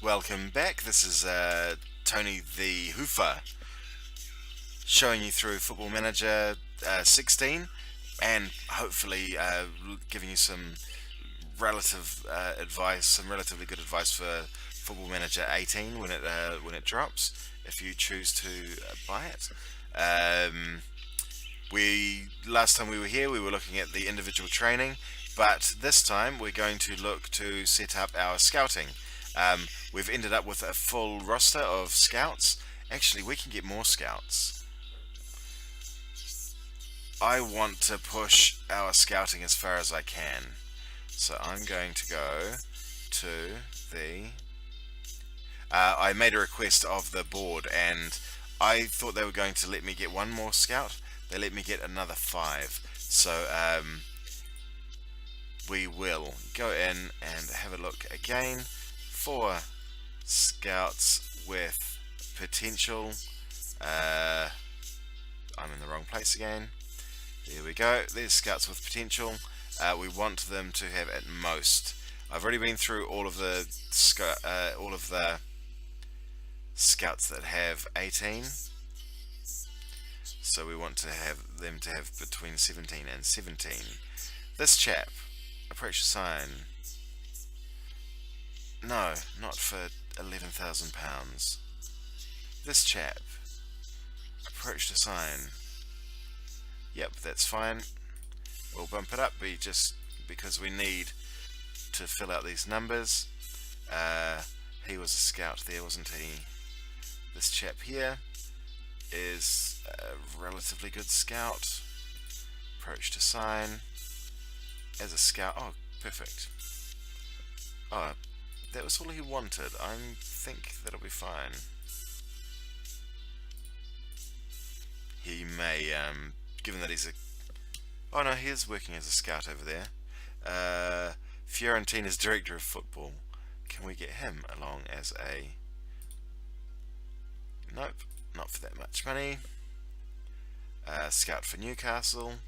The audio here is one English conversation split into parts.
Welcome back. This is Tony the Hoofer showing you through Football Manager 16 and hopefully giving you some relative advice, some relatively good advice for Football Manager 18 when it drops, if you choose to buy it. Um, we last time we were here, we were looking at the individual training, but this time we're going to look to set up our scouting. We've ended up with a full roster of scouts. Actually, we can get more scouts. I want to push our scouting as far as I can. So I'm going to go to the... I made a request of the board and I thought they were going to let me get one more scout. They let me get another 5. So we will go in and have a look again for scouts with potential. I'm in the wrong place again. There we go. There's scouts with potential. We want them to have at most. I've already been through all of the scouts that have 18. So we want to have them to have between 17 and 17. This chap, approach the sign. No, not for £11,000. This chap, approach the sign. Yep, that's fine. We'll bump it up just because we need to fill out these numbers. He was a scout there, wasn't he? This chap here is a relatively good scout. Approach to sign. As a scout, oh, perfect. Oh, that was all he wanted. I think that'll be fine. He may, given that he's a... Oh no, he is working as a scout over there. Fiorentina's director of football. Can we get him along as a... Nope, not for that much money. Scout for Newcastle.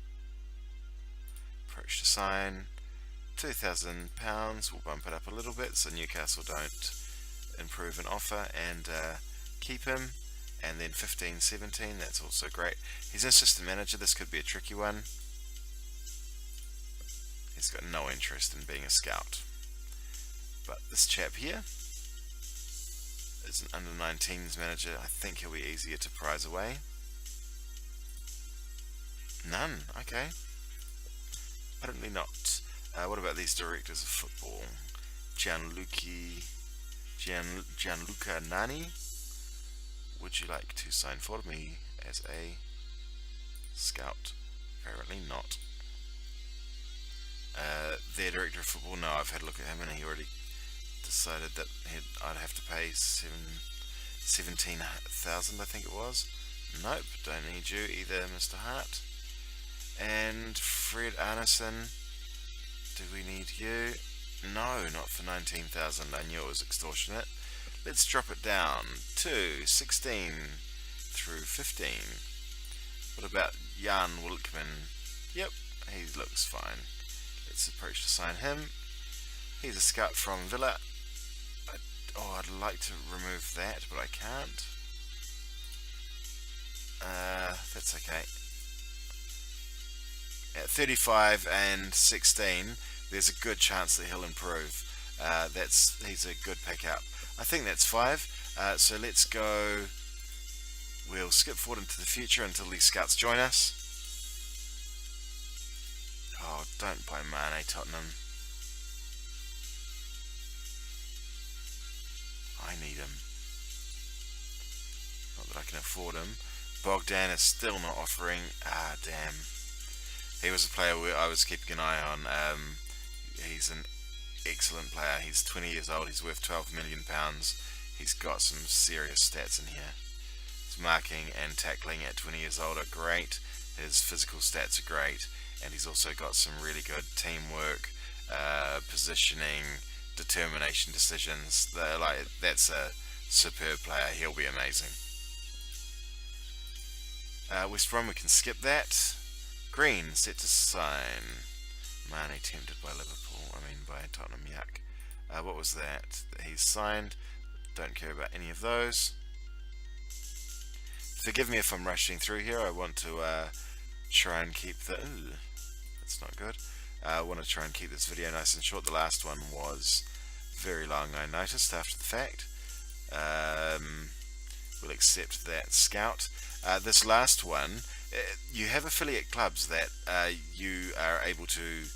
Approach to sign. £2,000. We'll bump it up a little bit so Newcastle don't improve an offer and keep him. And then 15-17, that's also great. He's an assistant manager. This could be a tricky one. He's got no interest in being a scout. But this chap here is an under-19s manager. I think he'll be easier to prize away. None. Okay. Apparently not. What about these directors of football? Gianluca Nani. Would you like to sign for me as a scout? Apparently not. Their director of football, no, I've had a look at him and he already decided that I'd have to pay 17,000, I think it was. Nope, don't need you either, Mr. Hart. And Fred Arneson, do we need you? No, not for 19,000. I knew it was extortionate. Let's drop it down to 16 through 15. What about Jan Wilkman? Yep, he looks fine. Let's approach to sign him. He's a scout from Villa. I'd like to remove that, but I can't. That's okay. At 35 and 16, there's a good chance that he'll improve. He's a good pickup. I think that's 5. So let's go. We'll skip forward into the future until these scouts join us. Oh, don't buy Mane, Tottenham. I need him. Not that I can afford him. Bogdan is still not offering. Ah, damn. He was a player I was keeping an eye on. He's an excellent player. He's 20 years old. He's worth £12 million. He's got some serious stats in here. His marking and tackling at 20 years old are great. His physical stats are great. And he's also got some really good teamwork, positioning, determination decisions. That's a superb player. He'll be amazing. West Brom, we can skip that. Green, set to sign. Mane tempted by Liverpool. By Tottenham, yuck. What was that? He's signed. Don't care about any of those. Forgive me if I'm rushing through here. I want to try and keep the... Ooh, that's not good. I want to try and keep this video nice and short. The last one was very long, I noticed, after the fact. We'll accept that, Scout. This last one, you have affiliate clubs that you are able to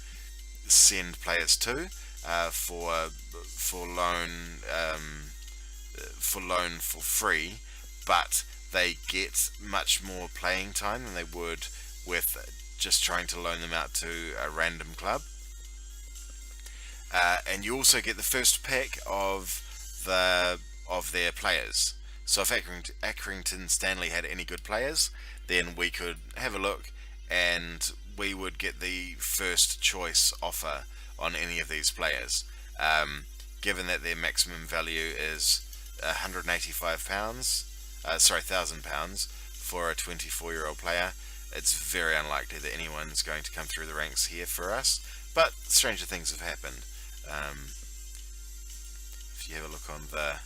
send players to for loan for free, but they get much more playing time than they would with just trying to loan them out to a random club. And you also get the first pick of their players. So if Accrington Stanley had any good players, then we could have a look and we would get the first choice offer on any of these players. Given that their maximum value is £185,000 for a 24-year-old player, it's very unlikely that anyone's going to come through the ranks here for us. But stranger things have happened. If you have a look on the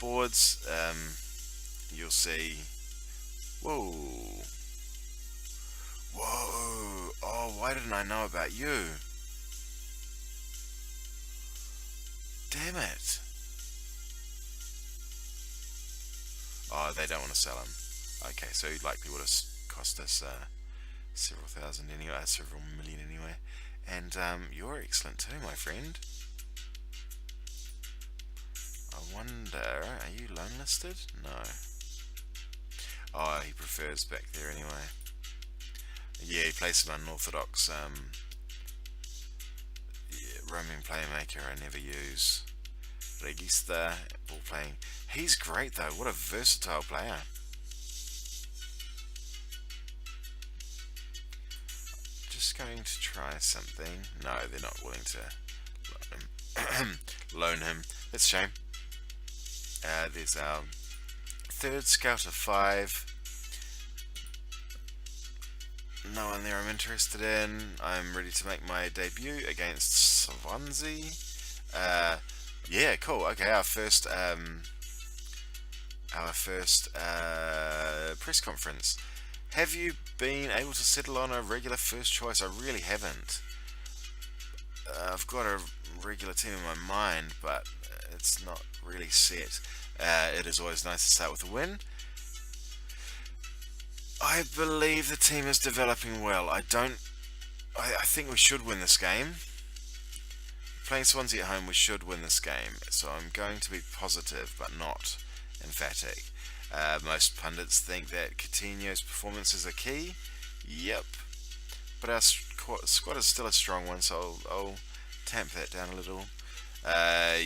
boards, you'll see... Whoa! Oh, why didn't I know about you? Damn it! Oh, they don't want to sell him. Okay, so he likely would have cost us several thousand anyway, several million anyway. And you're excellent too, my friend. I wonder, are you loan listed? No. Oh, he prefers back there anyway. Yeah, he plays some unorthodox roaming playmaker I never use. Regista, ball playing. He's great though, what a versatile player. Just going to try something. No, they're not willing to loan him. That's a shame. There's our third scout of 5. No one there I'm interested in. I'm ready to make my debut against Swansea. Yeah, cool. Okay, our first press conference. Have you been able to settle on a regular first choice? I really haven't. I've got a regular team in my mind, but it's not really set. It is always nice to start with a win. I believe the team is developing well. I think we should win this game. Playing Swansea at home, we should win this game. So I'm going to be positive, but not emphatic. Most pundits think that Coutinho's performances are key. Yep. But our squad is still a strong one, so I'll tamp that down a little.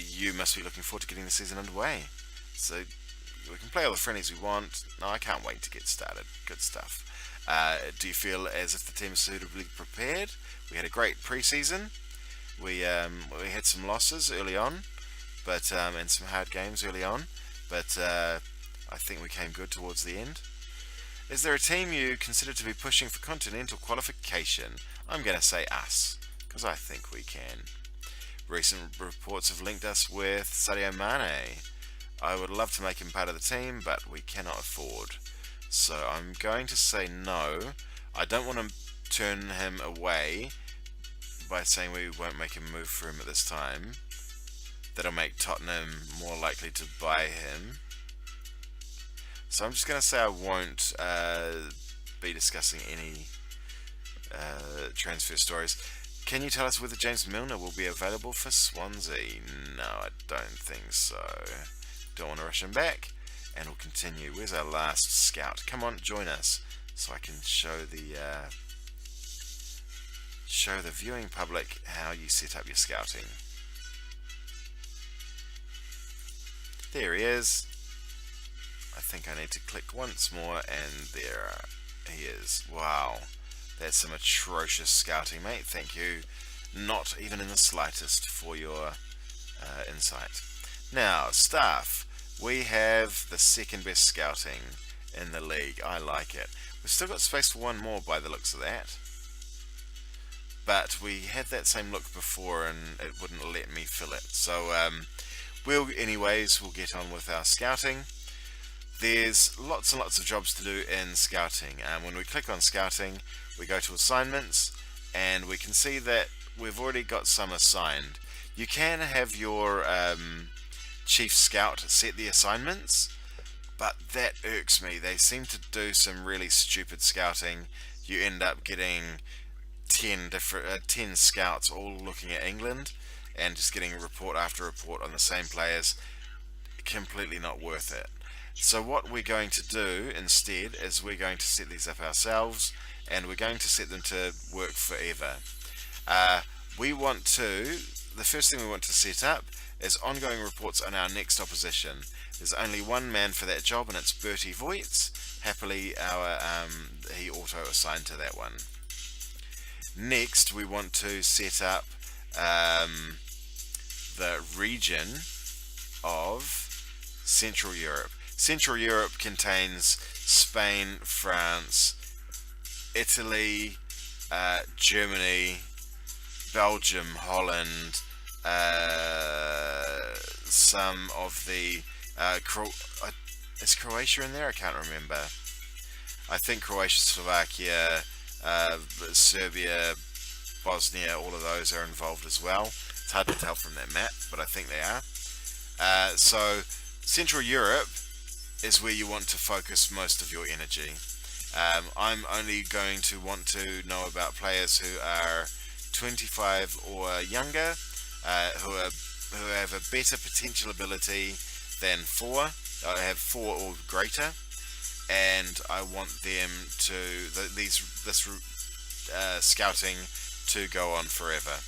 You must be looking forward to getting the season underway. So we can play all the friendlies we want. No, I can't wait to get started. Good stuff. Do you feel as if the team is suitably prepared? We had a great pre-season. We had some losses early on, but and some hard games early on. But I think we came good towards the end. Is there a team you consider to be pushing for continental qualification? I'm going to say us, because I think we can. Recent reports have linked us with Sadio Mane. I would love to make him part of the team, but we cannot afford. So I'm going to say no. I don't want to turn him away by saying we won't make a move for him at this time. That'll make Tottenham more likely to buy him. So I'm just going to say I won't be discussing any transfer stories. Can you tell us whether James Milner will be available for Swansea? No, I don't think so. Don't want to rush him back. And we'll continue. Where's our last scout? Come on, join us so I can show the viewing public how you set up your scouting. There he is. I think I need to click once more, and there he is. Wow, that's some atrocious scouting, mate. Thank you, not even in the slightest, for your insight. Now, staff. We have the second best scouting in the league. I like it. We've still got space for one more by the looks of that. But we had that same look before and it wouldn't let me fill it. So We'll get on with our scouting. There's lots and lots of jobs to do in scouting. When we click on scouting, we go to assignments, and we can see that we've already got some assigned. You can have your chief scout set the assignments, but that irks me. They seem to do some really stupid scouting. You end up getting 10 scouts all looking at England and just getting report after report on the same players. Completely not worth it. So what we're going to do instead is we're going to set these up ourselves, and we're going to set them to work forever. The first thing we want to set up is ongoing reports on our next opposition. There's only one man for that job, and it's Bertie Voits. Happily, he auto-assigned to that one. Next, we want to set up the region of Central Europe. Central Europe contains Spain, France, Italy, Germany, Belgium, Holland, some of the is Croatia in there? I can't remember. I think Croatia, Slovakia, Serbia, Bosnia, all of those are involved as well. It's hard to tell from that map, but I think they are. So Central Europe is where you want to focus most of your energy. I'm only going to want to know about players who are 25 or younger, who have a better potential ability than 4. I have 4 or greater, and I want them to this scouting to go on forever.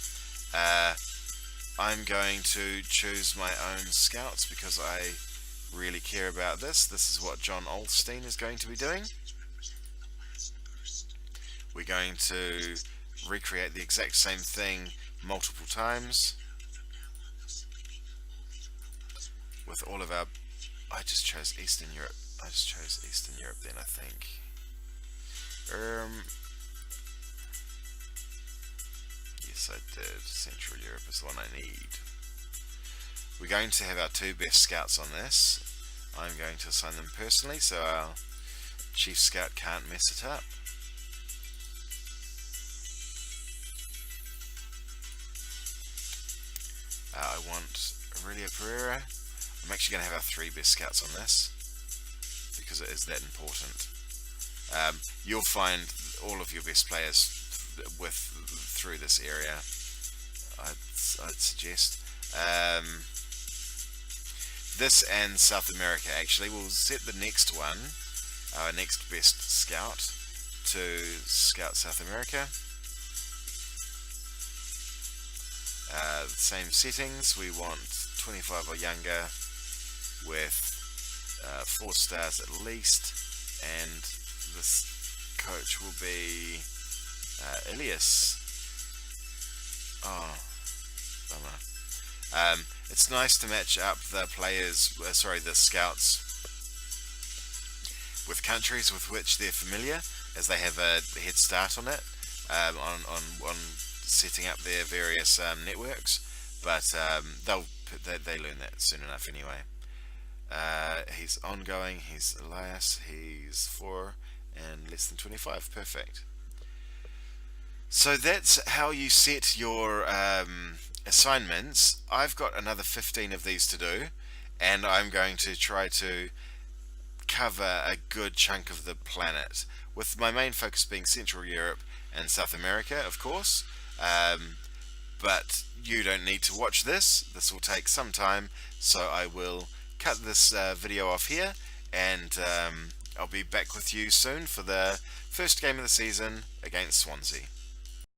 I'm going to choose my own scouts because I really care about this. This is what John Olstein is going to be doing. We're going to recreate the exact same thing multiple times with all of our... I just chose Eastern Europe. Then, I think. Yes, I did. Central Europe is the one I need. We're going to have our 2 best scouts on this. I'm going to assign them personally so our chief scout can't mess it up. I want Aurelia Pereira. I'm actually going to have our 3 best scouts on this because it is that important. You'll find all of your best players through this area, I'd suggest. This and South America, actually. We'll set the next one, our next best scout, to scout South America. The same settings. We want 25 or younger with 4 stars at least, and this coach will be Elias. Oh, bummer. It's nice to match up the the scouts with countries with which they're familiar, as they have a head start on it, on setting up their various networks. But they learn that soon enough anyway. He's ongoing. He's Elias. He's 4 and less than 25. Perfect. So that's how you set your assignments. I've got another 15 of these to do, and I'm going to try to cover a good chunk of the planet, with my main focus being Central Europe and South America, of course. But you don't need to watch this. This will take some time, so I will cut this video off here, and I'll be back with you soon for the first game of the season against Swansea.